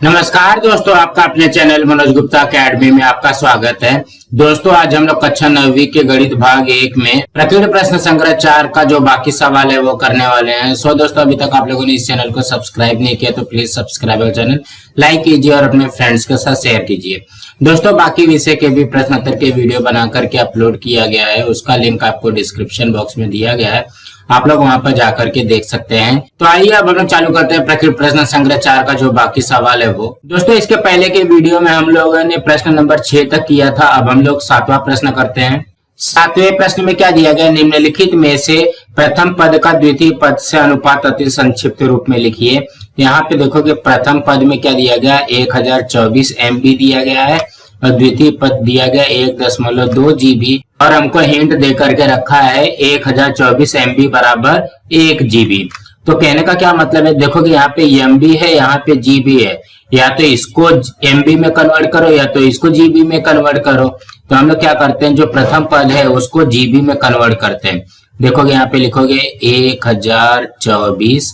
नमस्कार दोस्तों, आपका अपने चैनल मनोज गुप्ता अकेडमी में आपका स्वागत है। दोस्तों, आज हम लोग कक्षा 9वीं के गणित भाग 1 में प्रकीर्ण प्रश्न संग्रह 4 का जो बाकी सवाल है वो करने वाले हैं। दोस्तों, अभी तक आप लोगों ने इस चैनल को सब्सक्राइब नहीं किया तो प्लीज सब्सक्राइब चैनल, लाइक कीजिए और अपने फ्रेंड्स के साथ शेयर कीजिए। दोस्तों, बाकी विषय के भी प्रश्न उत्तर के वीडियो बना करके अपलोड किया गया है, उसका लिंक आपको डिस्क्रिप्शन बॉक्स में दिया गया है, आप लोग वहां पर जाकर के देख सकते हैं। तो आइए अब हम लोग चालू करते हैं प्रकीर्ण प्रश्न संग्रह 4 का जो बाकी सवाल है वो। दोस्तों, इसके पहले के वीडियो में हम लोगों ने प्रश्न नंबर 6 तक किया था। अब हम लोग 7वां प्रश्न करते हैं। 7वें प्रश्न में क्या दिया गया, निम्नलिखित में से प्रथम पद का द्वितीय पद से अनुपात अति संक्षिप्त रूप में लिखिए। यहाँ पे देखो कि प्रथम पद में क्या दिया गया, 1024 MB दिया गया है और द्वितीय पद दिया गया 1.2 GB और हमको हिंट दे करके रखा है 1024 MB बराबर 1 GB। तो कहने का क्या मतलब है, देखो कि यहाँ पे MB है, यहाँ पे GB है, या तो इसको MB में कन्वर्ट करो या तो इसको GB में कन्वर्ट करो। तो हम लोग क्या करते हैं, जो प्रथम पद है उसको GB में कन्वर्ट करते हैं। देखोगे यहाँ पे लिखोगे 1024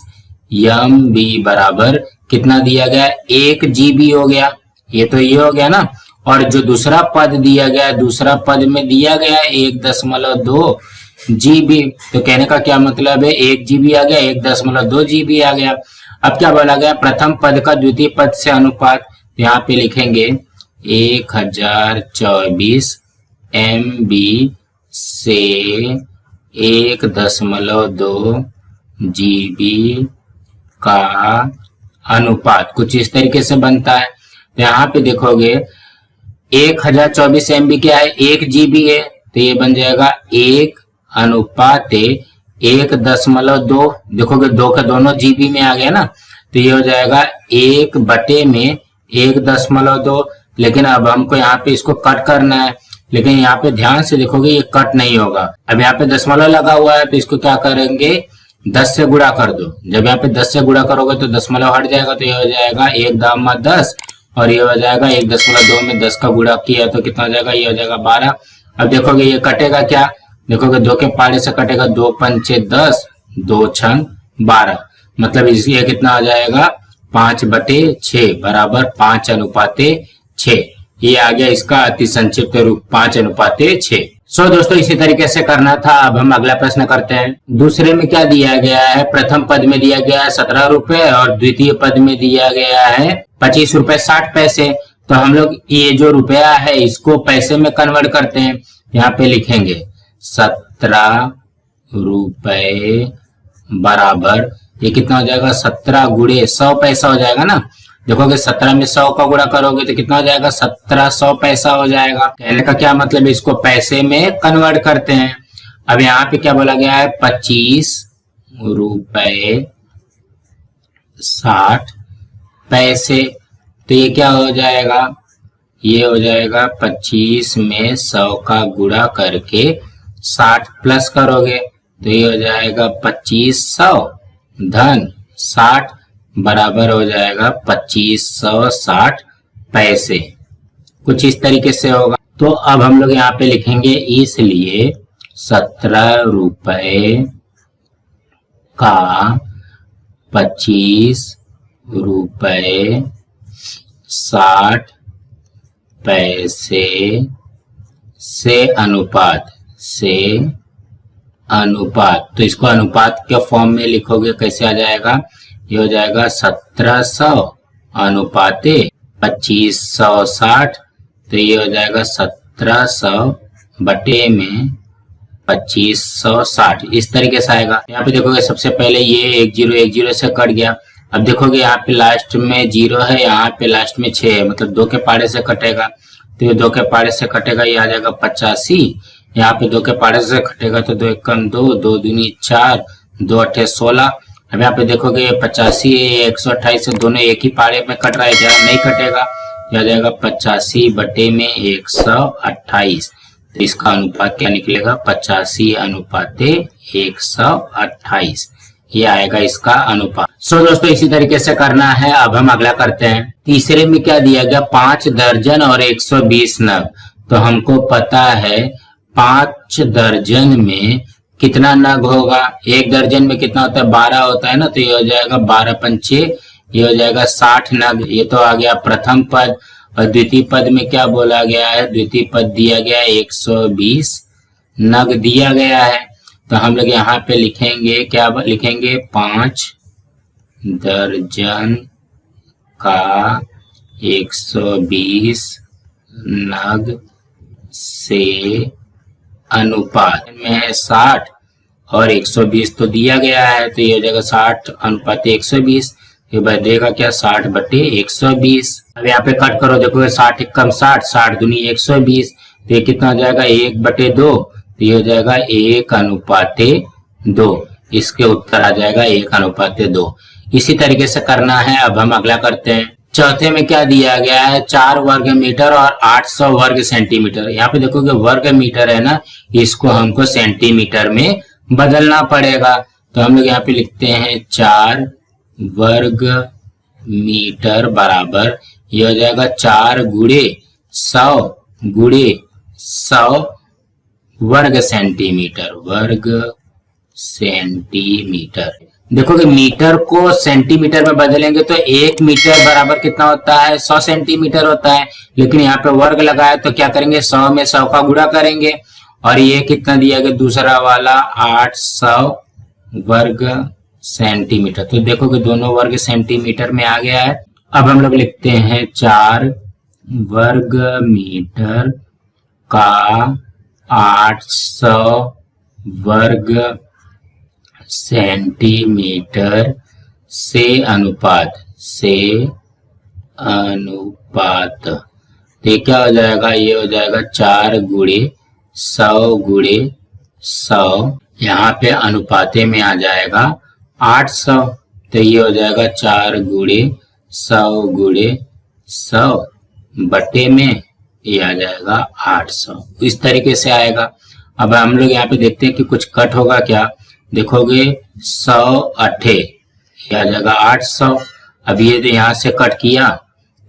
MB बराबर कितना दिया गया, 1 GB हो गया, ये तो ये हो गया ना। और जो दूसरा पद दिया गया, दूसरा पद में दिया गया 1.2 GB। तो कहने का क्या मतलब है, 1 GB आ गया, 1.2 GB आ गया। अब क्या बोला गया, प्रथम पद का द्वितीय पद से अनुपात, यहाँ पे लिखेंगे 1024 MB से 1.2 GB का अनुपात कुछ इस तरीके से बनता है। तो यहाँ पे देखोगे 1024 MB क्या है, 1 GB है, तो ये बन जाएगा 1 अनुपात 1.2। देखोगे 2 का दोनों GB में आ गया ना, तो ये हो जाएगा 1 बटे में 1.2। लेकिन अब हमको यहाँ पे इसको कट करना है, लेकिन यहाँ पे ध्यान से देखोगे ये कट नहीं होगा। अब यहाँ पे दशमलव लगा हुआ है तो इसको क्या करेंगे, 10 से गुणा कर दो। जब यहाँ पे 10 से गुणा करोगे तो दशमलव हट जाएगा, तो ये हो जाएगा 1 दामा 10 और ये हो जाएगा 1.2 में 10 का गुणा किया तो कितना हो जाएगा, ये हो जाएगा 12। अब देखोगे ये कटेगा क्या, देखोगे 2 के पारे से कटेगा, 2 पंचे 10, 2 छंग 12, मतलब ये कितना आ जाएगा 5/6 बराबर 5 अनुपात 6। ये आ गया इसका अति संक्षिप्त रूप 5 अनुपात 6। दोस्तों, इसी तरीके से करना था। अब हम अगला प्रश्न करते हैं। दूसरे में क्या दिया गया है, प्रथम पद में दिया गया है 17 रुपए और द्वितीय पद में दिया गया है 25 रुपए 60 पैसे। तो हम लोग ये जो रुपया है इसको पैसे में कन्वर्ट करते हैं। यहाँ पे लिखेंगे 17 रुपए बराबर, ये कितना हो जाएगा, 17 गुणे 100 पैसा हो जाएगा ना। देखोगे 17 में 100 का गुणा करोगे तो कितना हो जाएगा, 1700 पैसा हो जाएगा। कहने का क्या मतलब है, इसको पैसे में कन्वर्ट करते हैं। अब यहाँ पे क्या बोला गया है, 25 रुपए 60 पैसे। तो ये क्या हो जाएगा, ये हो जाएगा 25 में 100 का गुणा करके 60 प्लस करोगे तो ये हो जाएगा 2500 धन 60 बराबर हो जाएगा 2560 पैसे। कुछ इस तरीके से होगा। तो अब हम लोग यहाँ पे लिखेंगे, इसलिए 17 रुपए का 25 रुपए 60 पैसे से अनुपात। तो इसको अनुपात के फॉर्म में लिखोगे, कैसे आ जाएगा, ये हो जाएगा 1700 अनुपात 2560। तो ये हो जाएगा 1700 बटे में 2560, इस तरीके से आएगा। यहाँ पे देखोगे सबसे पहले ये 10 से कट गया। अब देखोगे यहाँ पे लास्ट में 0 है, यहाँ पे लास्ट में 6 है, मतलब 2 के पारे से कटेगा, तो ये 2 के पारे से कटेगा, ये आ जाएगा 85। यहाँ पे 2 के पारे से कटेगा तो 2 एकम 2, 2 दूनी 4, 2 अट्ठे 16। अब यहाँ पे देखोगे 85 128 से दोनों एक ही पारे में कट रहा है, जहाँ नहीं कटेगा, यह जाएगा 85 बटे में 128। तो इसका अनुपात क्या निकलेगा, 85 अनुपात 128, ये आएगा इसका अनुपात। दोस्तों, इसी तरीके से करना है। अब हम अगला करते हैं। तीसरे में क्या दिया गया, 5 दर्जन और 120 नग। तो हमको पता है 5 दर्जन में कितना नग होगा, 1 दर्जन में कितना होता है, 12 होता है ना, तो ये हो जाएगा 12 पंचे ये हो जाएगा 60 नग। ये तो आ गया प्रथम पद। और द्वितीय पद में क्या बोला गया है? द्वितीय पद दिया गया है 120 नग दिया गया है। तो हम लोग यहाँ पे लिखेंगे, क्या लिखेंगे? 5 दर्जन का 120 नग से अनुपात में है 60 और 120 तो दिया गया है, तो ये हो जाएगा 60 अनुपात 120। ये बचेगा क्या? 60 बटे 120। अब यहाँ पे कट करो, देखो 60 कम 60, 60 दूनी 120, तो ये कितना हो जाएगा? 1 बटे 2, तो ये हो जाएगा 1 अनुपात 2। इसके उत्तर आ जाएगा 1 अनुपात 2। इसी तरीके से करना है। अब हम अगला करते हैं। चौथे में क्या दिया गया है? 4 वर्ग मीटर और 800 वर्ग सेंटीमीटर। यहाँ पे देखोगे वर्ग मीटर है ना, इसको हमको सेंटीमीटर में बदलना पड़ेगा। तो हम लोग यहाँ पे लिखते हैं 4 वर्ग मीटर बराबर, ये हो जाएगा 4 गुणे 100 वर्ग सेंटीमीटर। वर्ग सेंटीमीटर। देखोगे मीटर को सेंटीमीटर में बदलेंगे तो 1 मीटर बराबर कितना होता है? 100 सेंटीमीटर होता है। लेकिन यहाँ पे वर्ग लगाया तो क्या करेंगे? 100 में 100 का गुणा करेंगे। और ये कितना दिया गया? दूसरा वाला 800 वर्ग सेंटीमीटर। तो देखोगे दोनों वर्ग सेंटीमीटर में आ गया है। अब हम लोग लिखते हैं 4 वर्ग मीटर का 800 वर्ग सेंटीमीटर से अनुपात तो क्या हो जाएगा? ये हो जाएगा 4 गुणे 100 यहाँ पे अनुपाते में आ जाएगा 800। तो ये हो जाएगा 4 गुणे 100 बटे में ये आ जाएगा 800। इस तरीके से आएगा। अब हम लोग यहाँ पे देखते हैं कि कुछ कट होगा क्या। देखोगे 100 8 ये आ जाएगा 800। अब ये यहाँ से कट किया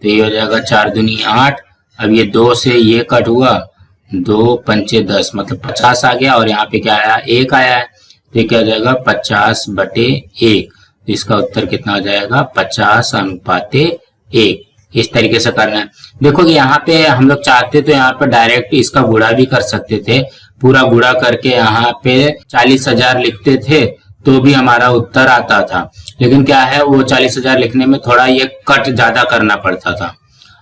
तो ये हो जाएगा 4 दूनी 8। अब ये 2 से ये कट हुआ, 2 पंचे 10 मतलब 50 आ गया। और यहाँ पे क्या आया? 1 आया है। तो ये क्या हो जाएगा? 50 बटे 1। तो इसका उत्तर कितना हो जाएगा? 50 अनुपात 1। इस तरीके से करना है। देखोगे यहाँ पे हम लोग चाहते तो यहाँ पे डायरेक्ट इसका गुणा भी कर सकते थे। पूरा गुणा करके यहाँ पे 40,000 लिखते थे तो भी हमारा उत्तर आता था। लेकिन क्या है, वो 40,000 लिखने में थोड़ा ये कट ज्यादा करना पड़ता था।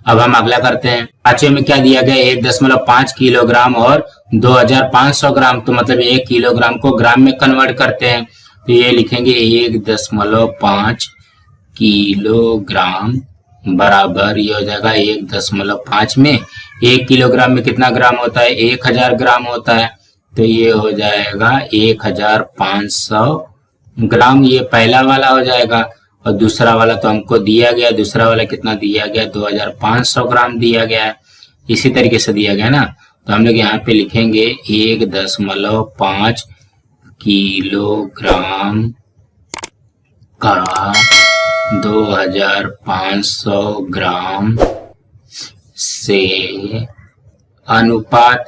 अब हम अगला करते हैं। पांचवें में क्या दिया गया? 1.5 किलोग्राम और 2500 ग्राम। तो मतलब 1 किलोग्राम को ग्राम में कन्वर्ट करते हैं। तो ये लिखेंगे 1.5 किलोग्राम बराबर, ये हो जाएगा 1.5 में 1 किलोग्राम में कितना ग्राम होता है? 1000 ग्राम होता है। तो ये हो जाएगा 1500 ग्राम। ये पहला वाला हो जाएगा। और दूसरा वाला तो हमको दिया गया, दूसरा वाला कितना दिया गया? 2500 ग्राम दिया गया है। इसी तरीके से दिया गया ना। तो हम लोग यहाँ पे लिखेंगे 1.5 किलोग्राम का 2500 ग्राम से अनुपात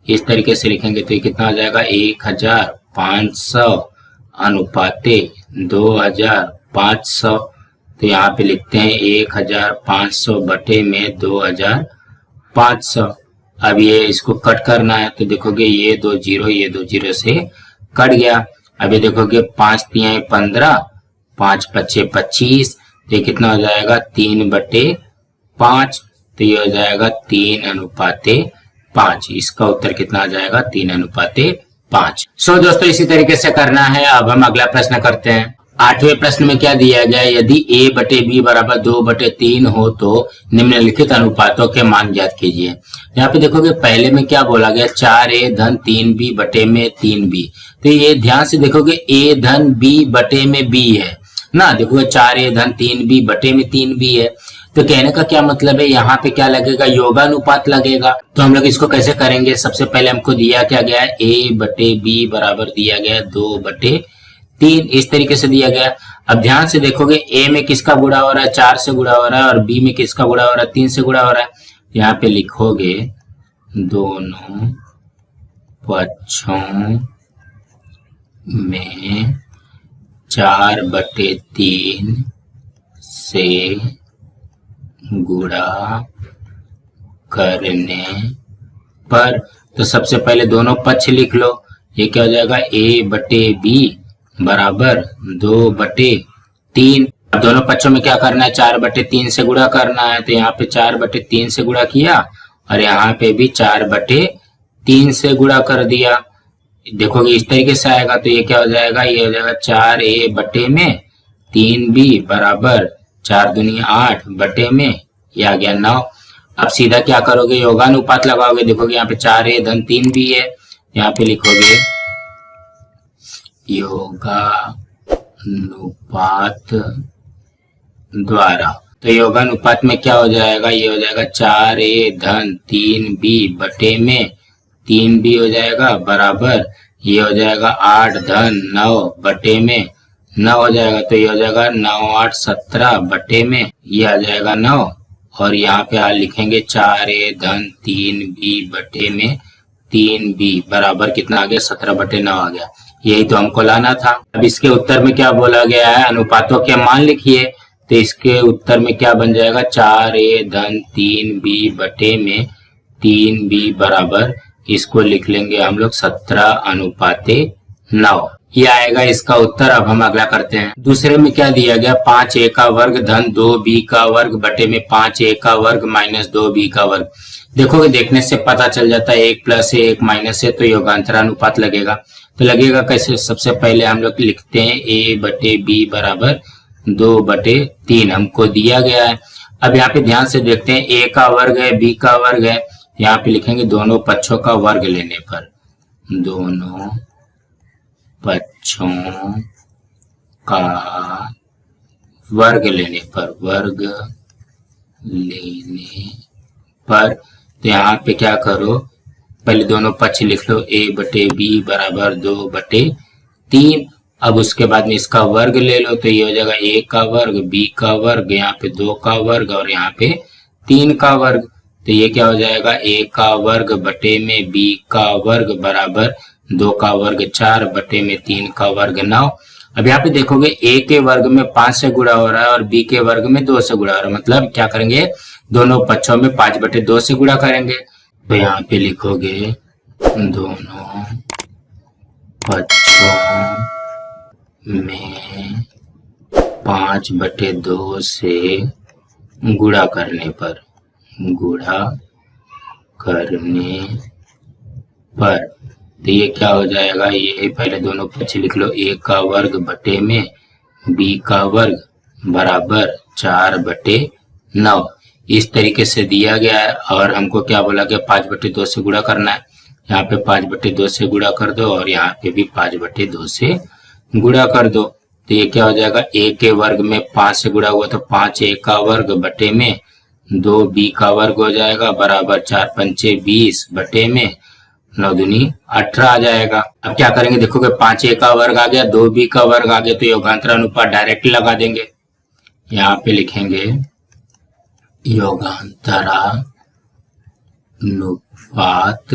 इस तरीके से लिखेंगे तो ये कितना आ जाएगा? 1500 अनुपाते 2500। तो यहाँ पे लिखते हैं 1500 बटे में 2500। अब ये इसको कट करना है तो देखोगे ये 2 जीरो से कट गया। अब ये देखोगे 5 तिहाई 15, 5 पच्चे 25। तो ये कितना हो जाएगा? 3 बटे 5। तो ये हो जाएगा 3 अनुपाते 5। इसका उत्तर कितना आ जाएगा? 3 अनुपाते 5। सो दोस्तों इसी तरीके से करना है। अब हम अगला प्रश्न करते हैं। 8वें प्रश्न में क्या दिया गया? यदि a बटे b बराबर 2/3 हो तो निम्नलिखित अनुपातों के मान ज्ञात कीजिए। यहाँ पे देखोगे पहले में क्या बोला गया? 4a धन 3b बटे में 3b। तो ये ध्यान से देखोगे a धन b बटे में b है ना। देखोगे 4a धन 3b बटे में 3b है। तो कहने का क्या मतलब है? यहाँ पे क्या लगेगा? योगानुपात लगेगा। तो हम लोग इसको कैसे करेंगे? सबसे पहले हमको दिया क्या गया है? a बटे b बराबर दिया गया 2/3। इस तरीके से दिया गया। अब ध्यान से देखोगे a में किसका गुणा हो रहा है? 4 से गुणा हो रहा है। और b में किसका गुणा हो रहा है? 3 से गुणा हो रहा है। यहाँ पे लिखोगे दोनों पक्षों में 4/3 से गुणा करने पर, तो सबसे पहले दोनों पक्ष लिख लो। ये क्या हो जाएगा, a/b बराबर 2/3। अब दोनों पक्षों में क्या करना है, 4/3 से गुणा करना है। तो यहाँ पे 4/3 से गुणा किया और यहाँ पे भी 4/3 से गुणा कर दिया। देखोगे इस तरीके से आएगा, तो ये क्या हो जाएगा, ये हो जाएगा 4a/3b बराबर 4 दूनी 8 बटे में ये आ गया 9। अब सीधा क्या करोगे, योगानुपात लगाओगे। देखोगे यहाँ पे 4a धन 3b है, यहाँ पे लिखोगे योगानुपात द्वारा। तो योगानुपात में क्या हो जाएगा, ये हो जाएगा 4a धन 3b बटे में 3b हो जाएगा बराबर ये हो जाएगा 8 धन 9 बटे में 9 हो जाएगा। तो ये हो जाएगा 9 8 17 बटे में ये आ जाएगा 9। और यहाँ पे आप लिखेंगे 4a धन 3b बटे में 3b बराबर कितना आ गया, 17/9 आ गया। यही तो हमको लाना था। अब इसके उत्तर में क्या बोला गया है, अनुपातों के मान लिखिए। तो इसके उत्तर में क्या बन जाएगा, 4a धन 3b बटे में 3b बराबर, इसको लिख लेंगे हम लोग 17:9। ये आएगा इसका उत्तर। अब हम अगला करते हैं। दूसरे में क्या दिया गया, 5a का वर्ग धन 2b का वर्ग बटे में 5a का वर्ग माइनस 2b का वर्ग। देखोगे देखने से पता चल जाता है 1 + a 1 - a, तो योगांतरानुपात लगेगा। तो लगेगा कैसे, सबसे पहले हम लोग लिखते हैं a/b बराबर 2/3 हमको दिया गया है। अब यहाँ पे ध्यान से देखते हैं, a का वर्ग है, b का वर्ग है। यहाँ पे लिखेंगे दोनों पक्षों का वर्ग लेने पर, दोनों पक्षों का वर्ग लेने पर, वर्ग लेने पर। तो यहाँ पे क्या करो, पहले दोनों पक्ष लिख लो, a/b बराबर 2/3। अब उसके बाद में इसका वर्ग ले लो, तो ये हो जाएगा a का वर्ग, b का वर्ग, यहाँ पे 2 का वर्ग और यहाँ पे 3 का वर्ग। तो ये क्या हो जाएगा, a का वर्ग बटे में b का वर्ग बराबर 2 का वर्ग 4 बटे में 3 का वर्ग 9। अब यहाँ पे देखोगे a के वर्ग में 5 से गुणा हो रहा है और b के वर्ग में 2 से गुणा हो रहा है। मतलब क्या करेंगे, दोनों पक्षों में 5/2 से गुणा करेंगे। तो यहाँ पे लिखोगे दोनों पक्षों में 5/2 से गुणा करने पर, गुणा करने पर। तो ये क्या हो जाएगा, ये पहले दोनों पक्ष लिख लो, a का वर्ग बटे में b का वर्ग बराबर 4/9। इस तरीके से दिया गया है। और हमको क्या बोला गया, 5/2 से गुणा करना है। यहाँ पे 5/2 से गुणा कर दो और यहाँ पे भी 5/2 से गुणा कर दो। तो ये क्या हो जाएगा, a के वर्ग में 5 से गुणा हुआ तो 5a का वर्ग बटे में 2b का वर्ग हो जाएगा बराबर 4 पंचे 20 बटे में 9 दूनी 18 आ जाएगा। अब क्या करेंगे, देखोगे 5a का वर्ग आ गया, 2b का वर्ग आ गया, तो योगांतरानुपात डायरेक्ट लगा देंगे। यहाँ पे लिखेंगे योगांतरानुपात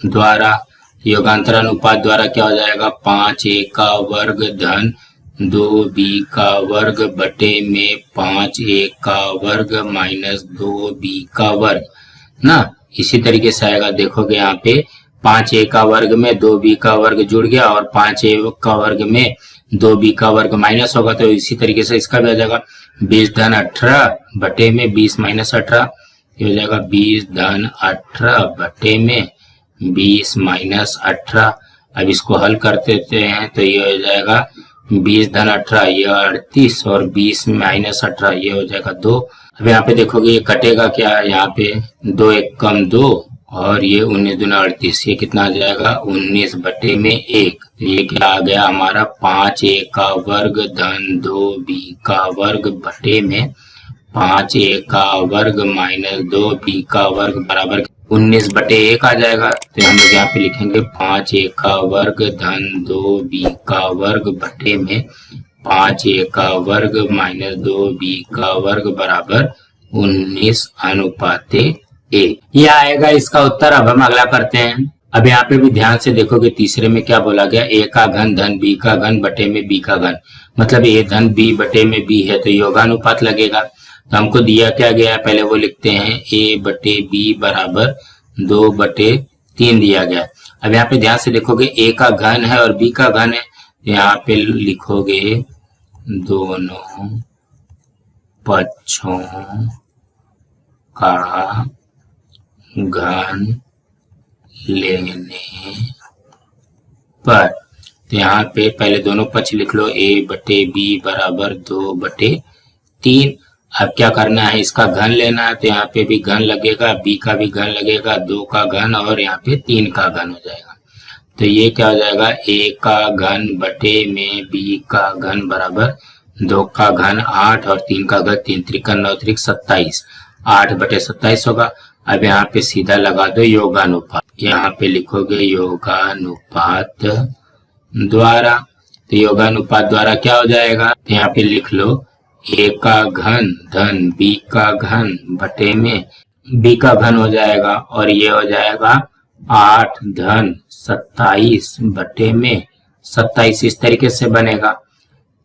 द्वारा। योगांतरानुपात द्वारा क्या हो जाएगा, 5a का वर्ग धन 2b का वर्ग बटे में 5a का वर्ग माइनस 2b का वर्ग ना। इसी तरीके से आएगा, देखोगे यहाँ पे 5a का वर्ग में 2b का वर्ग जुड़ गया और 5a का वर्ग में 2b का वर्ग माइनस होगा। तो इसी तरीके से इसका भी आ जाएगा 20 धन 18 बटे में 20 माइनस 18। ये हो जाएगा 20 धन 18 बटे में 20 माइनस 18। अब इसको हल करते हैं तो ये हो जाएगा 20 धन 18 ये 38 और 20 माइनस 18 ये हो जाएगा 2। अब यहाँ पे देखोगे ये कटेगा क्या, यहाँ पे 2 1 कम 2 और ये 19 दूना 38, ये कितना आ जाएगा 19 बटे में 1। ये क्या आ गया हमारा 5a का वर्ग धन 2b का वर्ग बटे में 5a का वर्ग माइनस 2b का वर्ग बराबर 19 बटे 1 आ जाएगा। तो हम लोग यहाँ पे लिखेंगे 5a का वर्ग धन 2b का वर्ग बटे में 5a का वर्ग माइनस 2b का वर्ग बराबर 19 अनुपाते a। यह आएगा इसका उत्तर। अब हम अगला करते हैं। अब यहाँ पे भी ध्यान से देखोगे तीसरे में क्या बोला गया, ए का घन धन बी का घन बटे में बी का घन, मतलब ए धन बी बटे में बी है तो योगानुपात लगेगा। तो हमको दिया क्या गया है, पहले वो लिखते हैं, ए बटे बी बराबर 2/3 दिया गया। अब यहाँ पे ध्यान से देखोगे ए का घन है और बी का घन है, यहाँ पे लिखोगे दोनों पक्षों का घन लेने पर, तो यहाँ पे पहले दोनों पक्ष लिख लो, a बटे बी बराबर 2/3। अब क्या करना है, इसका घन लेना है, तो यहाँ पे भी घन लगेगा, b का भी घन लगेगा, 2 का घन और यहाँ पे 3 का घन हो जाएगा। तो ये क्या हो जाएगा, a का घन बटे में b का घन बराबर 2 का घन 8 और 3 का घन 3 त्रिक 9 त्रिक 27, 8/27 होगा। अब यहाँ पे सीधा लगा दो योगानुपात, यहाँ पे लिखोगे योगानुपात द्वारा, तो योगानुपात द्वारा क्या हो जाएगा, तो यहाँ पे लिख लो ए का घन धन बी का घन बटे में बी का घन हो जाएगा और ये हो जाएगा 8 धन 27 बटे में 27, इस तरीके से बनेगा।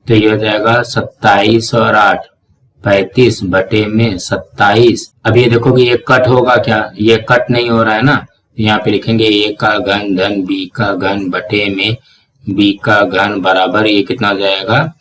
तो ये हो जाएगा 27 और 8 35 बटे में 27। अब ये देखोगे ये कट होगा क्या, ये कट नहीं हो रहा है ना, यहाँ पे लिखेंगे ए का घन धन बी का घन बटे में बी का घन बराबर ये कितना हो जाएगा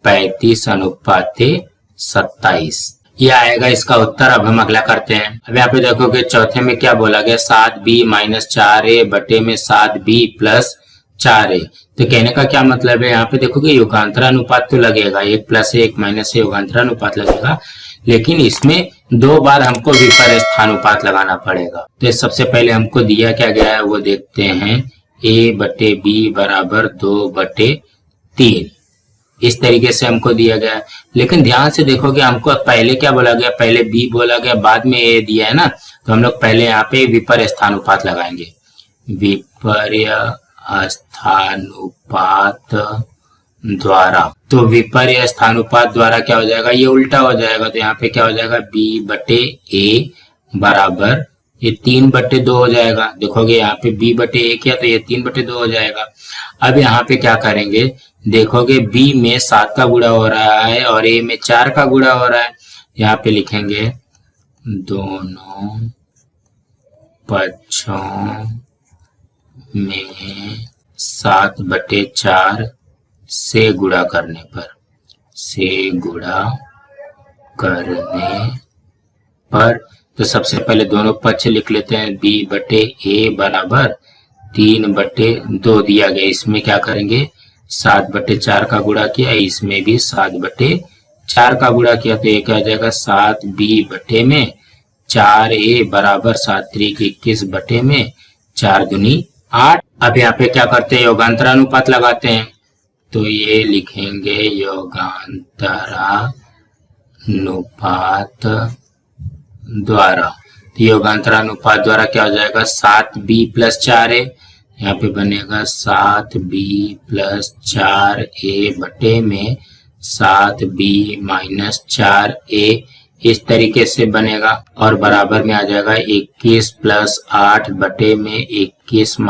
35/27, ये आएगा इसका उत्तर। अब हम अगला करते हैं। अब यहाँ पे देखोगे चौथे में क्या बोला गया, 7b - 4a बटे में 7b + 4a। तो कहने का क्या मतलब है, यहाँ पे देखोगे युगांतरानुपात तो लगेगा, 1 + 1 - युगांतरानुपात लगेगा, लेकिन इसमें 2 बार हमको विपर्य स्थानुपात लगाना पड़ेगा। तो सबसे पहले हमको दिया क्या गया है वो देखते हैं, a बटे b बराबर 2/3, इस तरीके से हमको दिया गया है। लेकिन ध्यान से देखोगे हमको पहले क्या बोला गया, पहले b बोला गया, बाद में a दिया है ना, तो हम लोग पहले यहाँ पे विपर्य स्थानुपात लगाएंगे, विपर्य स्थानुपात द्वारा। तो विपर्य स्थानुपात द्वारा क्या हो जाएगा, ये उल्टा हो जाएगा, तो यहाँ पे क्या हो जाएगा b बटे a बराबर ये 3/2 हो जाएगा। देखोगे यहाँ पे b बटे a किया तो ये 3/2 हो जाएगा। अब यहाँ पे क्या करेंगे, देखोगे b में 7 का गुणा हो रहा है और a में 4 का गुणा हो रहा है, यहाँ पे लिखेंगे दोनों पक्षों में 7/4 से गुणा करने पर, तो सबसे पहले दोनों पक्ष लिख लेते हैं, b बटे a बराबर 3/2 दिया गया, इसमें क्या करेंगे 7/4 का गुणा किया, इसमें भी 7/4 का गुणा किया, तो ये क्या हो जाएगा 7b बटे में 4a बराबर 7 त्रिक 21 बटे में 4 दूनी 8। अब यहाँ पे क्या करते हैं, योगांतरानुपात लगाते हैं, तो ये लिखेंगे योगांतरानुपात द्वारा। तो योगांतरानुपात द्वारा क्या हो जाएगा 7b + 4a, यहाँ पे बनेगा 7b + 4a बटे में 7b - 4a, इस तरीके से बनेगा और बराबर में आ जाएगा 21 + 8 बटे में 21 -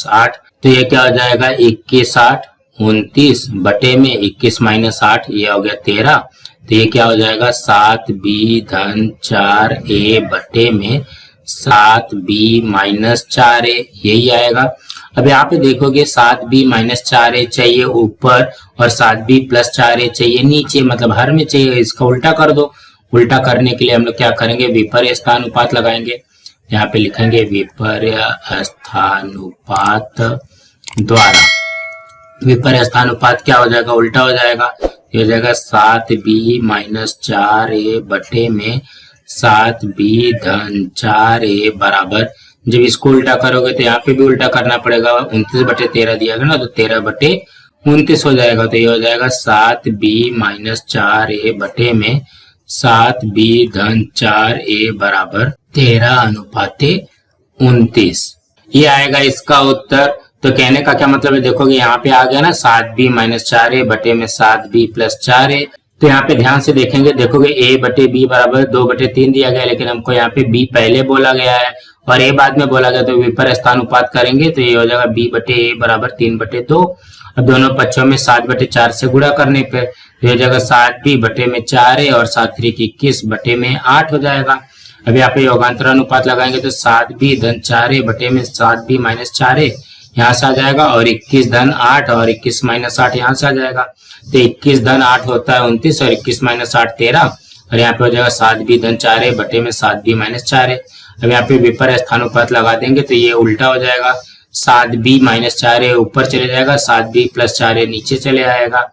8। तो ये क्या हो जाएगा 21 8 29 बटे में 21 - 8, ये हो गया 13। तो ये क्या हो जाएगा 7b धन 4a बटे में 7b - 4a, यही आएगा। अब यहाँ पे देखोगे 7b - 4a चाहिए ऊपर और 7b + 4a चाहिए नीचे, मतलब हर में चाहिए, इसका उल्टा कर दो। उल्टा करने के लिए हम लोग क्या करेंगे, विपर्य स्थानुपात लगाएंगे, यहाँ पे लिखेंगे विपर्य स्थानुपात द्वारा। विपर्य स्थानुपात क्या हो जाएगा, उल्टा हो जाएगा, ये हो जाएगा 7b - 4a बटे में 7b धन 4a बराबर, जब इसको उल्टा करोगे तो यहाँ पे भी उल्टा करना पड़ेगा, 29/13 दिया गया ना, तो 13/29 हो जाएगा। तो ये हो जाएगा 7b - 4a बटे में 7b धन 4a बराबर 13/29, ये आएगा इसका उत्तर। तो कहने का क्या मतलब है, देखोगे यहाँ पे आ गया ना 7b - 4a बटे में 7b + 4a। तो यहाँ पे ध्यान से देखेंगे, देखोगे a बटे b बराबर 2/3 दिया गया, लेकिन हमको यहाँ पे b पहले बोला गया है और ए बाद में बोला गया तो विपर्य अनुपात करेंगे तो ये हो जाएगा b बटे ए बराबर 3/2। अब दोनों पक्षों में 7/4 से गुणा करने पे तो ये जगह 7b बटे में 4 है और 7×3 बटे में 8 हो जाएगा। अब यहाँ पे योगांतर अनुपात लगाएंगे तो 7b धन 4a बटे में 7b माइनस 4a यहाँ से आ जाएगा और 21 धन 8 और 21 माइनस 8 यहाँ से आ जाएगा। तो 21 धन 8 होता है 29 और 21 माइनस 8 13 और यहाँ पे हो जाएगा 7b धन 4a बटे में 7b माइनस 4a। अब यहाँ पे विपर्य स्थानुपात लगा देंगे तो ये उल्टा हो जाएगा, 7b माइनस 4a ऊपर चले जाएगा, 7b प्लस 4a नीचे चले आएगा।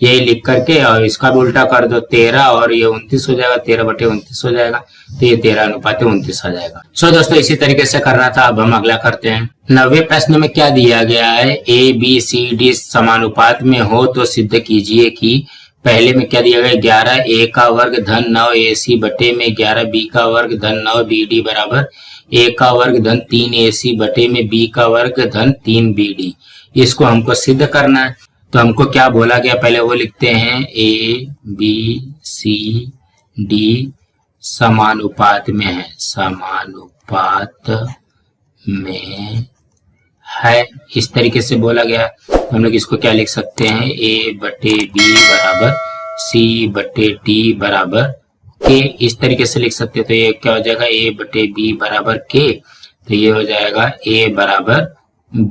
यही लिख करके और इसका भी उल्टा कर दो 13 और ये 29 हो जाएगा, 13/29 हो जाएगा तो ये 13:29 आ जाएगा। सो दोस्तों इसी तरीके से करना था। अब हम अगला करते हैं। 90वें प्रश्न में क्या दिया गया है, ए बी सी डी समानुपात में हो तो सिद्ध कीजिए कि पहले में क्या दिया गया 11a का वर्ग धन 9ac बटे में 11b का वर्ग धन 9bd बराबर a का वर्ग धन 3ac बटे में b का वर्ग धन 3bd। इसको हमको सिद्ध करना है तो हमको क्या बोला गया पहले वो लिखते हैं, a b c d समानुपात में है, समानुपात में है, इस तरीके से बोला गया। तो हम लोग इसको क्या लिख सकते हैं, a बटे b बराबर c बटे d बराबर k, इस तरीके से लिख सकते हैं। तो ये क्या हो जाएगा, a बटे b बराबर k, तो ये हो जाएगा a बराबर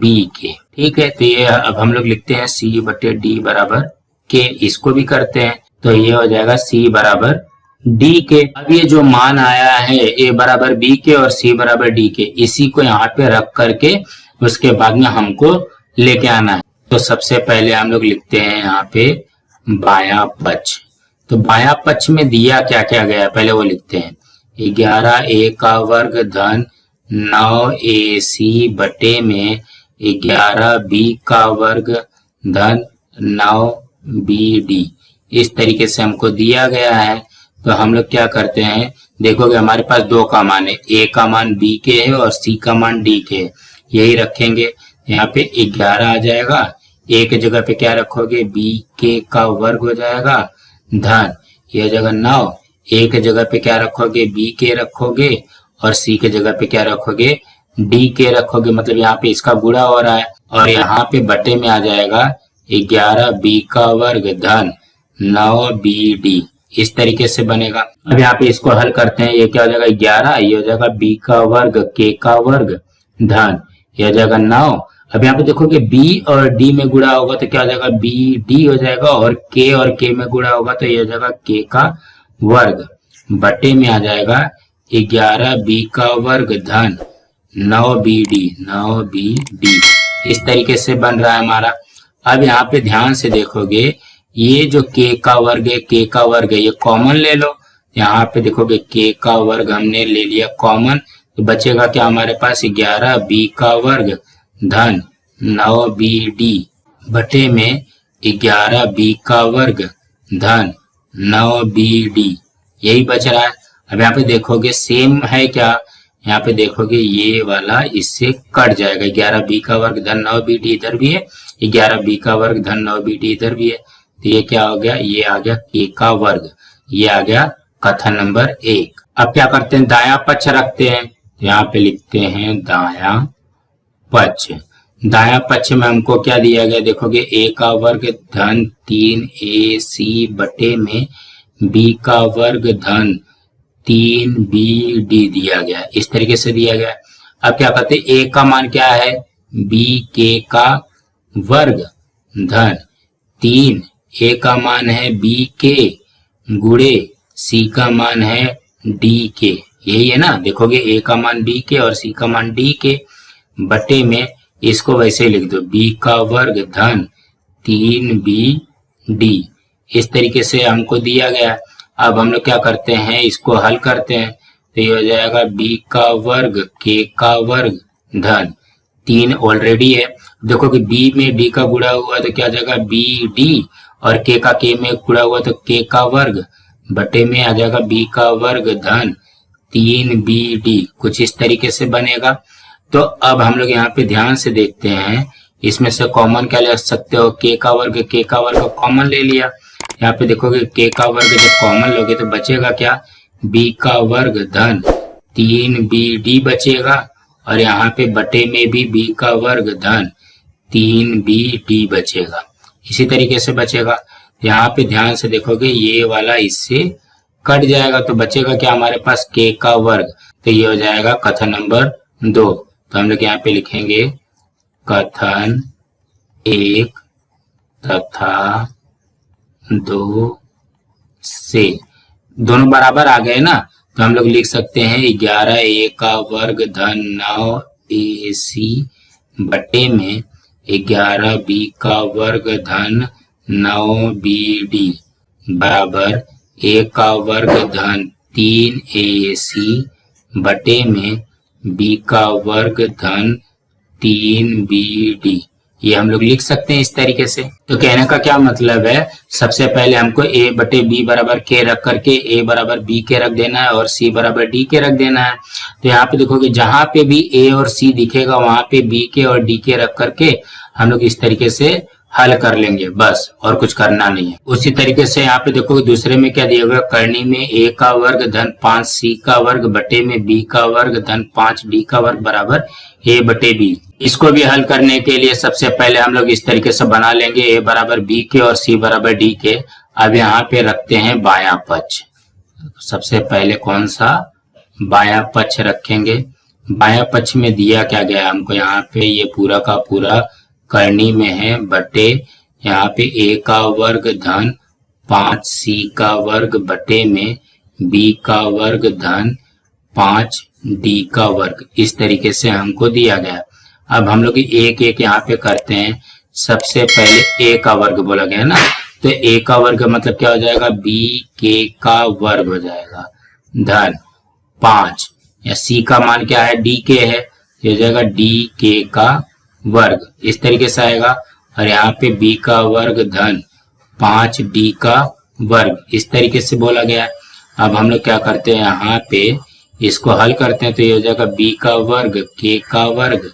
b k। ठीक है, तो ये अब हम लोग लिखते हैं c बटे d बराबर k, इसको भी करते हैं तो ये हो जाएगा c बराबर d के। अब ये जो मान आया है a बराबर b के और c बराबर d के, इसी को यहाँ पे रख करके उसके बाद में हमको लेके आना है। तो सबसे पहले हम लोग लिखते हैं यहाँ पे बायां पक्ष। तो बायां पक्ष में दिया क्या क्या गया पहले वो लिखते हैं, 11a का वर्ग धन 9ac बटे में 11b का वर्ग धन 9bd, इस तरीके से हमको दिया गया है। तो हम लोग क्या करते हैं, देखोगे हमारे पास दो का मान है, a का मान b के है और c का मान d के है, यही रखेंगे। यहाँ पे 11 आ जाएगा, a के जगह पे क्या रखोगे b के का वर्ग हो जाएगा धन यह जगह 9, a के जगह पे क्या रखोगे b के रखोगे और c के जगह पे क्या रखोगे d के रखोगे, मतलब यहाँ पे इसका गुणा हो रहा है और यहाँ पे बटे में आ जाएगा 11b का वर्ग धन 9bd, इस तरीके से बनेगा। अब यहाँ पे इसको हल करते हैं, ये क्या हो जाएगा 11, ये हो जाएगा b का वर्ग k का वर्ग धन यह हो जाएगा 9। अब यहाँ पे देखोगे b और d में गुणा होगा तो क्या हो जाएगा bd हो जाएगा और k में गुणा होगा तो ये हो जाएगा k का वर्ग बटे में आ जाएगा 11b का वर्ग धन 9bd, इस तरीके से बन रहा है हमारा। अब यहाँ पे ध्यान से देखोगे ये जो k का वर्ग है, k का वर्ग है, ये कॉमन ले लो। यहाँ पे देखोगे k का वर्ग हमने ले लिया कॉमन, तो बचेगा क्या हमारे पास 11b का वर्ग धन 9bd बटे में 11b का वर्ग धन 9bd, यही बच रहा है। अब यहाँ पे देखोगे सेम है क्या, यहाँ पे देखोगे ये वाला इससे कट जाएगा, 11b का वर्ग धन 9bd इधर भी है, 11b का वर्ग धन 9bd इधर भी है, तो ये क्या हो गया, ये आ गया k का वर्ग, ये आ गया कथन नंबर 1। अब क्या करते हैं, दायां पक्ष रखते हैं, यहाँ पे लिखते हैं दायां पक्ष। दायां पक्ष में हमको क्या दिया गया, देखोगे a का वर्ग धन 3ac बटे में b का वर्ग धन 3bd दिया गया, इस तरीके से दिया गया। अब क्या करते हैं, a का मान क्या है bk का वर्ग धन 3, a का मान है bk गुणे c का मान है dk, यही है ना। देखोगे a का मान bk और c का मान dk बटे में इसको वैसे लिख दो b का वर्ग धन 3bd, इस तरीके से हमको दिया गया। अब हम लोग क्या करते हैं, इसको हल करते हैं तो ये हो जाएगा b का वर्ग k का वर्ग धन 3 ऑलरेडी है, देखो कि b में d का गुणा हुआ तो क्या जाएगा bd और k का k में गुणा हुआ तो k का वर्ग बटे में आ जाएगा b का वर्ग धन 3bd, कुछ इस तरीके से बनेगा। तो अब हम लोग यहाँ पे ध्यान से देखते हैं, इसमें से कॉमन क्या ले सकते हो, k का वर्ग कॉमन ले लिया। यहाँ पे देखोगे k का वर्ग जब कॉमन लोगे तो बचेगा क्या, b का वर्ग धन 3BD बचेगा और यहाँ पे बटे में भी B का वर्ग धन 3BD बचेगा। इसी तरीके से बचेगा। यहाँ पे ध्यान से देखोगे ये वाला इससे कट जाएगा तो बचेगा क्या हमारे पास K का वर्ग। तो ये हो जाएगा कथन नंबर 2। तो हम लोग यहाँ पे लिखेंगे कथन 1 तथा 2 से दोनों बराबर आ गए ना, तो हम लोग लिख सकते हैं 11A का वर्ग धन 9AC बटे में 11B का वर्ग धन 9BD बराबर A का वर्ग धन 3AC बटे में B का वर्ग धन 3BD। ये हम लोग लिख सकते हैं इस तरीके से। तो कहने का क्या मतलब है, सबसे पहले हमको A बटे B बराबर K रख करके A बराबर B के रख देना है और C बराबर D के रख देना है। तो यहाँ पे देखोगे जहां पे भी A और C दिखेगा वहां पे B के और D के रख करके हम लोग इस तरीके से हल कर लेंगे, बस और कुछ करना नहीं है। उसी तरीके से यहाँ पे देखोगे दूसरे में क्या दिया हुआ, करनी में A का वर्ग धन 5C का वर्ग बटे में B का वर्ग धन 5D का वर्ग बराबर A बटे B। इसको भी हल करने के लिए सबसे पहले हम लोग इस तरीके से बना लेंगे A बराबर B के और C बराबर D के। अब यहाँ पे रखते हैं बायां पक्ष। सबसे पहले कौन सा, बायां पक्ष रखेंगे। बायां पक्ष में दिया क्या गया हमको, यहाँ पे ये पूरा का पूरा करनी में है बटे यहाँ पे A का वर्ग धन 5C का वर्ग बटे में B का वर्ग धन 5D का वर्ग, इस तरीके से हमको दिया गया। अब हम लोग एक एक यहाँ पे करते हैं। सबसे पहले A का वर्ग बोला गया ना, तो A का वर्ग मतलब क्या हो जाएगा, BK का वर्ग हो जाएगा धन 5 या C का मान क्या है DK है, ये हो जाएगा DK का वर्ग, इस तरीके से आएगा। और यहाँ पे B का वर्ग धन 5D का वर्ग, इस तरीके से बोला गया। अब हम लोग क्या करते हैं, यहाँ पे इसको हल करते हैं तो ये हो जाएगा B का वर्ग K का वर्ग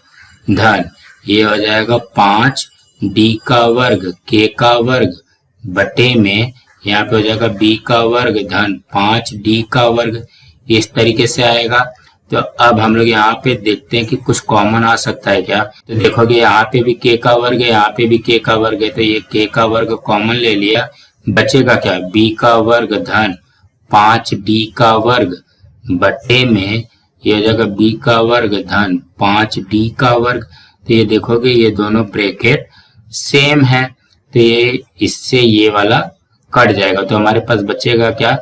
धन ये हो जाएगा 5D का वर्ग K का वर्ग बटे में यहाँ पे हो जाएगा B का वर्ग धन 5D का वर्ग, इस तरीके से आएगा। तो अब हम लोग यहाँ पे देखते हैं कि कुछ कॉमन आ सकता है क्या। तो देखोगे यहाँ पे भी K का वर्ग है, यहाँ पे भी K का वर्ग है, तो ये K का वर्ग कॉमन ले लिया, बचेगा क्या, B का वर्ग धन 5D का वर्ग बटे में ये हो जाएगा B का वर्ग धन 5D का वर्ग। तो ये देखोगे ये दोनों ब्रैकेट सेम है, तो ये इससे ये वाला कट जाएगा। तो हमारे पास बचेगा क्या,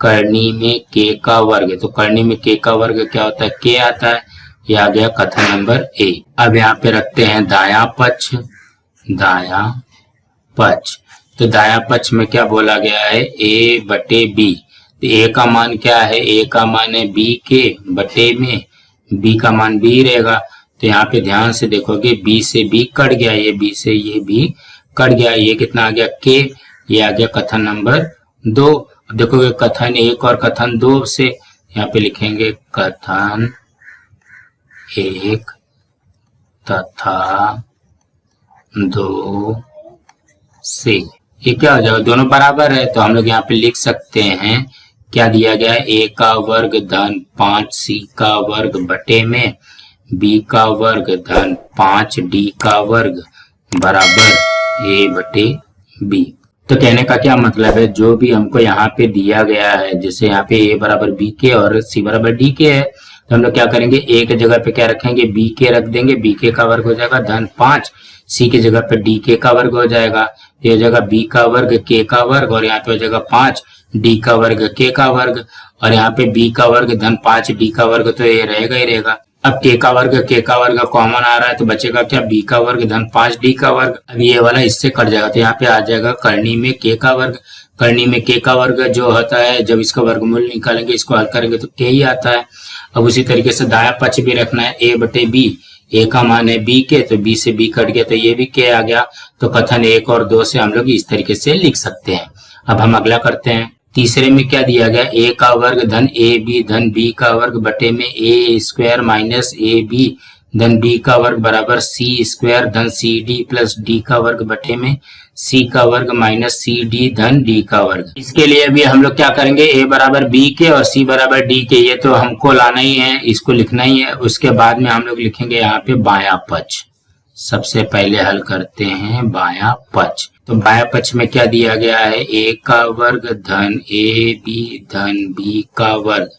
करनी में K का वर्ग। तो करनी में K का वर्ग क्या होता है, K आता है। ये आ गया कथन नंबर A। अब यहाँ पे रखते हैं दायां पक्ष। दायां पक्ष, तो दायां पक्ष में क्या बोला गया है, A बटे B। तो A का मान क्या है, A का मान है B के बटे में B का मान B रहेगा। तो यहाँ पे ध्यान से देखोगे B से B कट गया, ये B से ये B कट गया, ये कितना आ गया K, ये आ गया कथन नंबर 2। अब देखोगे कथन 1 और कथन 2 से यहाँ पे लिखेंगे कथन 1 तथा 2 से, ये क्या हो जाएगा, दोनों बराबर है तो हम लोग यहाँ पे लिख सकते हैं क्या दिया गया है, A का वर्ग धन 5C का वर्ग बटे में B का वर्ग धन 5D का वर्ग बराबर A बटे B। तो कहने का क्या मतलब है, जो भी हमको यहाँ पे दिया गया है, जैसे यहाँ पे A बराबर B के और C बराबर D के है, तो हम लोग क्या करेंगे, A के जगह पे क्या रखेंगे, B के रख देंगे, B के का वर्ग हो जाएगा धन 5, C के जगह पे D के का वर्ग हो जाएगा, ये हो जाएगा B का वर्ग K का वर्ग और यहाँ पे हो जाएगा 5 D का वर्ग K का वर्ग, और यहाँ पे B का वर्ग धन 5 D का वर्ग, तो ये रहेगा ही रहेगा। अब K का वर्ग कॉमन आ रहा है तो बचेगा क्या, B का वर्ग धन 5D का वर्ग। अब ये वाला इससे कट जाएगा, तो यहाँ पे आ जाएगा करनी में K का वर्ग। करनी में K का वर्ग जो होता है, जब इसका वर्गमूल निकालेंगे, इसको हल करेंगे तो K ही आता है। अब उसी तरीके से दायां पक्ष भी रखना है, A बटे B। A का मान है B के, तो B से B कट गया तो ये भी K आ गया। तो कथन 1 और 2 से हम लोग इस तरीके से लिख सकते हैं। अब हम अगला करते हैं। तीसरे में क्या दिया गया, A का वर्ग धन AB धन B का वर्ग बटे में A स्क्वायर माइनस AB धन बी का वर्ग बराबर सी स्क्वायर धन सी डी प्लस डी का वर्ग बटे में सी का वर्ग माइनस सी डी धन डी का वर्ग। इसके लिए अभी हम लोग क्या करेंगे, ए बराबर बी के और सी बराबर डी के, ये तो हमको लाना ही है, इसको लिखना ही है। उसके बाद में हम लोग लिखेंगे यहाँ पे बायां पक्ष। सबसे पहले हल करते हैं बायां पक्ष। तो बायां पक्ष में क्या दिया गया है, ए का वर्ग धन ए बी धन बी का वर्ग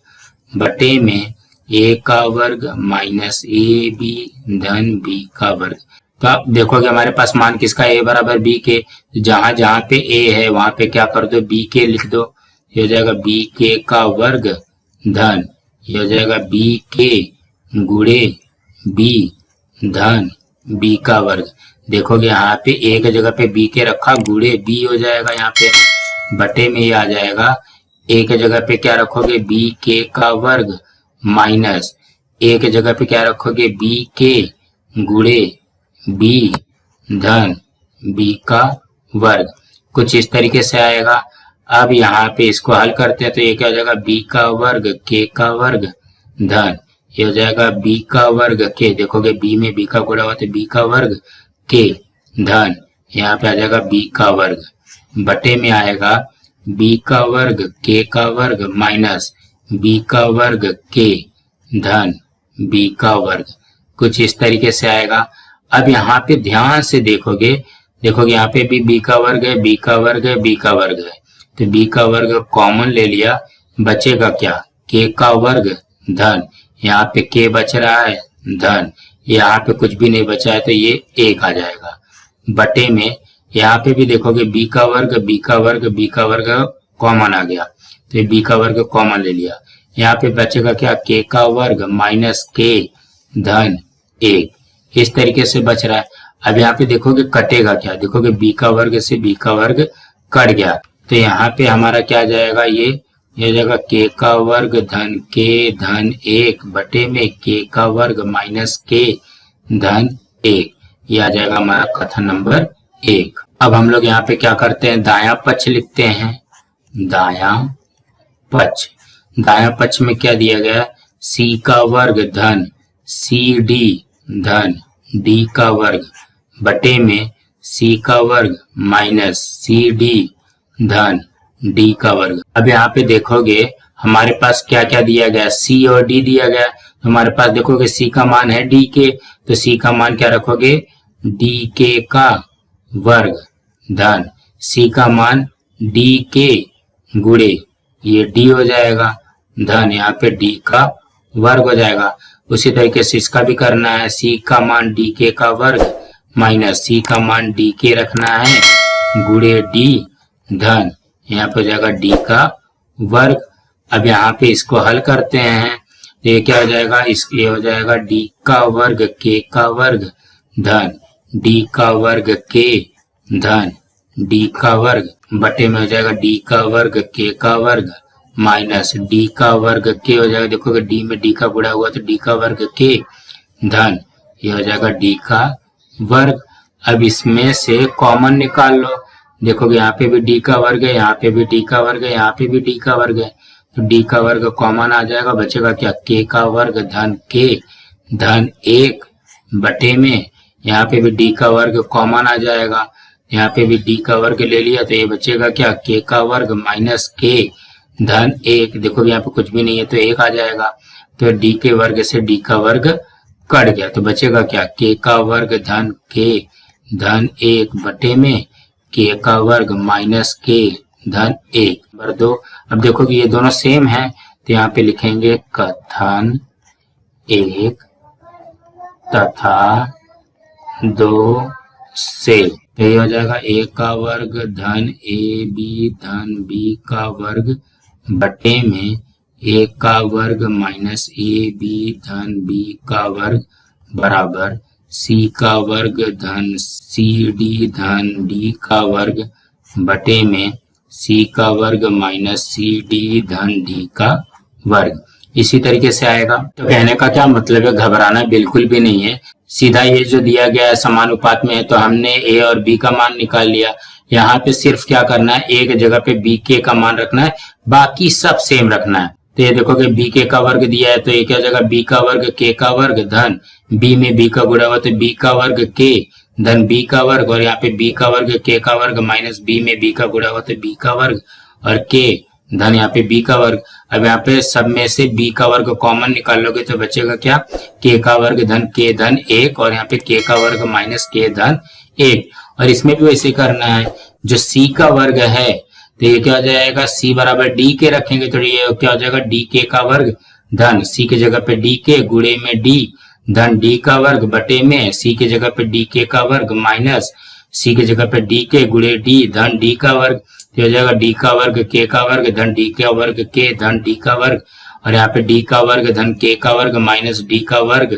बटे में ए का वर्ग माइनस ए बी धन बी का वर्ग। तो आप देखोगे हमारे पास मान किसका, ए बराबर बी के, जहां जहां पे ए है वहां पे क्या कर दो, बी के लिख दो। ये हो जाएगा बी के का वर्ग धन, ये हो जाएगा बी के गुणे बी धन बी का वर्ग। देखोगे यहाँ पे ए की जगह पे बी के रखा, गुणे बी हो जाएगा यहाँ पे, बटे में ये आ जाएगा ए की जगह पे क्या रखोगे, बी के का वर्ग माइनस ए की जगह पे क्या रखोगे, बी के गुणे बी धन बी का वर्ग। कुछ इस तरीके से आएगा। अब यहाँ पे इसको हल करते हैं तो ये क्या हो जाएगा, बी का वर्ग के का वर्ग धन, ये हो जाएगा बी का वर्ग के, देखोगे बी में बी का गुणा हुआ तो बी का वर्ग के धन, यहाँ पे आ जाएगा बी का वर्ग बटे में आएगा बी का वर्ग के का वर्ग माइनस बी का वर्ग के धन बी का वर्ग। कुछ इस तरीके से आएगा। अब यहाँ पे ध्यान से देखोगे यहाँ पे भी बी का वर्ग है, बी का वर्ग है, बी का वर्ग है, तो बी का वर्ग कॉमन ले लिया, बचेगा क्या, के का वर्ग धन, यहाँ पे के बच रहा है धन, यहाँ पे कुछ भी नहीं बचा है तो ये एक आ जाएगा बटे में, यहाँ पे भी देखोगे बी का वर्ग बी का वर्ग बी का वर्ग कॉमन आ गया तो ये बी का वर्ग कॉमन ले लिया। यहाँ पे बचेगा क्या, के का वर्ग माइनस के धन एक, इस तरीके से बच रहा है। अब यहाँ पे देखोगे कटेगा क्या, देखोगे बी का वर्ग से बी का वर्ग कट गया तो यहाँ पे हमारा क्या आ जाएगा, ये जगह के का वर्ग धन के धन एक बटे में के का वर्ग माइनस के धन एक, ये आ जाएगा हमारा कथन नंबर एक। अब हम लोग यहाँ पे क्या करते हैं, दायां पक्ष लिखते हैं। दायां पक्ष में क्या दिया गया, सी का वर्ग धन सी डी धन डी का वर्ग बटे में सी का वर्ग माइनस सी डी धन डी का वर्ग। अब यहाँ पे देखोगे हमारे पास क्या क्या दिया गया, सी और डी दिया गया, तो हमारे पास देखोगे सी का मान है डी के, तो सी का मान क्या रखोगे, डी के का वर्ग धन सी का मान डी के गुणे ये डी हो जाएगा धन यहाँ पे डी का वर्ग हो जाएगा। उसी तरीके से इसका भी करना है, सी का मान डी के का वर्ग माइनस सी का मान डी के रखना है गुणे डी धन यहाँ पे हो जाएगा डी का वर्ग। अब यहाँ पे इसको हल करते हैं तो ये क्या हो जाएगा, ये हो जाएगा डी का वर्ग के का वर्ग धन डी का वर्ग के धन डी का वर्ग बटे में हो जाएगा डी का वर्ग के का वर्ग माइनस डी का वर्ग के हो जाएगा, देखोगे डी में डी का गुणा हुआ तो डी का वर्ग के धन ये हो जाएगा डी का वर्ग। अब इसमें से कॉमन निकाल लो, देखोगे यहाँ पे भी डी का वर्ग है, यहाँ पे भी डी का वर्ग है, यहाँ पे भी डी का वर्ग है, तो डी का वर्ग कॉमन आ जाएगा, बचेगा क्या, के का वर्ग धन के धन एक बटे में यहाँ पे भी डी का वर्ग कॉमन आ जाएगा, यहाँ पे भी डी का वर्ग ले लिया तो ये बचेगा क्या, के का वर्ग माइनस के धन एक, देखो यहाँ पे कुछ भी नहीं है तो एक आ जाएगा, तो डी के वर्ग से डी का वर्ग कट गया तो बचेगा क्या, के का वर्ग धन के धन एक बटे में के का वर्ग माइनस के धन एक नंबर दो। अब देखो कि ये दोनों सेम है तो यहाँ पे लिखेंगे कथन एक तथा दो से, तो ये हो जाएगा ए का वर्ग धन ए बी धन बी का वर्ग बटे में ए का वर्ग माइनस ए बी धन बी का वर्ग बराबर सी का वर्ग धन सी डी धन डी का वर्ग बटे में सी का वर्ग माइनस सी डी धन डी का वर्ग। इसी तरीके से आएगा। तो कहने का क्या मतलब है, घबराना बिल्कुल भी नहीं है, सीधा ये जो दिया गया है समानुपात में है तो हमने ए और बी का मान निकाल लिया। यहाँ पे सिर्फ क्या करना है, ए की जगह पे बी के का मान रखना है, बाकी सब सेम रखना है। तो ये देखोगे बी के का वर्ग दिया है तो ये क्या हो जाएगा बी का वर्ग के का वर्ग धन बी में बी का गुणा हुआ तो बी का वर्ग के धन बी का वर्ग और यहाँ पे बी का वर्ग के का वर्ग माइनस बी में बी का गुणा हुआ तो बी का वर्ग और के धन यहाँ पे बी का वर्ग। अब यहाँ पे सब में से बी का वर्ग कॉमन निकालोगे तो बचेगा क्या के का वर्ग धन के धन 1 और यहाँ पे के का वर्ग माइनस के धन 1। और इसमें भी वैसे करना है, जो सी का वर्ग है तो ये क्या हो जाएगा सी बराबर डी के रखेंगे तो ये क्या हो जाएगा डी के का वर्ग धन सी के जगह पे डी के गुणे में डी धन डी का वर्ग बटे में सी के जगह पे डी के का वर्ग माइनस सी के जगह पे डी के गुणे डी धन डी का वर्ग। तो हो जाएगा डी का वर्ग के का वर्ग धन डी का वर्ग के धन डी का वर्ग और यहाँ पे डी का वर्ग धन के का वर्ग माइनस डी का वर्ग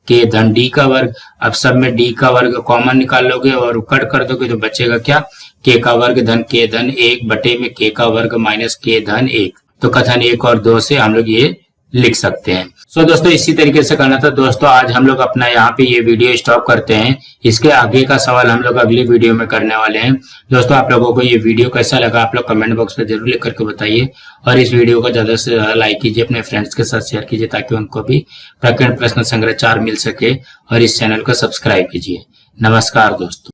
के धन डी का वर्ग। अब सब में डी का वर्ग कॉमन निकाल लोगे और कट कर दोगे तो बचेगा क्या के का वर्ग धन के धन 1 बटे में के का वर्ग माइनस के धन 1। तो कथन 1 और 2 से हम लोग ये लिख सकते हैं। सो दोस्तों इसी तरीके से करना था। दोस्तों आज हम लोग अपना यहाँ पे ये वीडियो स्टॉप करते हैं, इसके आगे का सवाल हम लोग अगली वीडियो में करने वाले हैं। दोस्तों आप लोगों को ये वीडियो कैसा लगा आप लोग कमेंट बॉक्स में जरूर लिख करके बताइए और इस वीडियो को ज्यादा से ज्यादा लाइक कीजिए, अपने फ्रेंड्स के साथ शेयर कीजिए ताकि उनको भी प्रकरण प्रश्न संग्रह 4 मिल सके और इस चैनल को सब्सक्राइब कीजिए। नमस्कार दोस्तों।